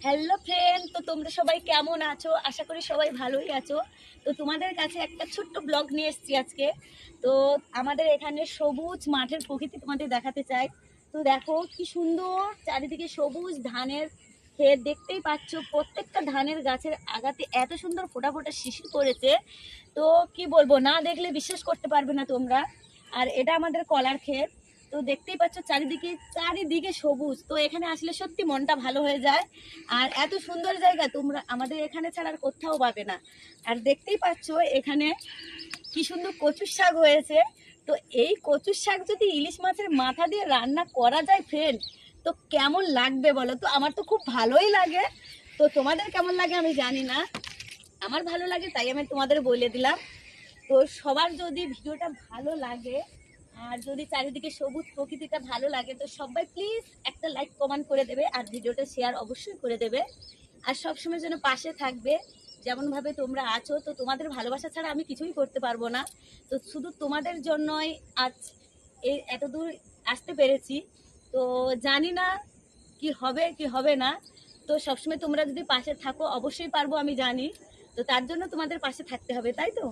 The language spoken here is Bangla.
হ্যালো ফ্রেন্ড, তো তোমরা সবাই কেমন আছো? আশা করি সবাই ভালোই আছো। তো তোমাদের কাছে একটা ছোট্ট ব্লগ নিয়ে এসেছি আজকে। তো আমাদের এখানে সবুজ মাঠের প্রকৃতি তোমাদের দেখাতে চাই। তো দেখো কি সুন্দর চারিদিকে সবুজ ধানের ক্ষেত, দেখতেই পাচ্ছ প্রত্যেকটা ধানের গাছের আগাতে এত সুন্দর ফোটা ফোটা শিশির পড়েছে। তো কি বলবো, না দেখলে বিশ্বাস করতে পারবে না তোমরা। আর এটা আমাদের কলার ক্ষেত। তো দেখতেই পাচ্ছ চারিদিকে চারিদিকে সবুজ, তো এখানে আসলে সত্যি মনটা ভালো হয়ে যায়। আর এত সুন্দর জায়গা তোমরা আমাদের এখানে ছাড়া আর কোথাও পাবে না। আর দেখতেই পাচ্ছ এখানে কি সুন্দর কচুর শাক হয়েছে। তো এই কচুর শাক যদি ইলিশ মাছের মাথা দিয়ে রান্না করা যায় ফ্রেন্ড, তো কেমন লাগবে বলো তো? আমার তো খুব ভালোই লাগে। তো তোমাদের কেমন লাগে আমি জানি না, আমার ভালো লাগে তাই আমি তোমাদের বলে দিলাম। তো সবার যদি ভিডিওটা ভালো লাগে আর যদি চারিদিকে সবুজ প্রকৃতিটা ভালো লাগে, তো সবাই প্লিজ একটা লাইক কমেন্ট করে দেবে আর ভিডিওটা শেয়ার অবশ্যই করে দেবে। আর সবসময় যেন পাশে থাকবে যেমনভাবে তোমরা আছো। তো তোমাদের ভালোবাসা ছাড়া আমি কিছুই করতে পারবো না। তো শুধু তোমাদের জন্যই আজ এই এত দূর আসতে পেরেছি। তো জানি না কি হবে কি হবে না। তো সবসময় তোমরা যদি পাশে থাকো অবশ্যই পারবো, আমি জানি। তো তার জন্য তোমাদের পাশে থাকতে হবে, তাই তো?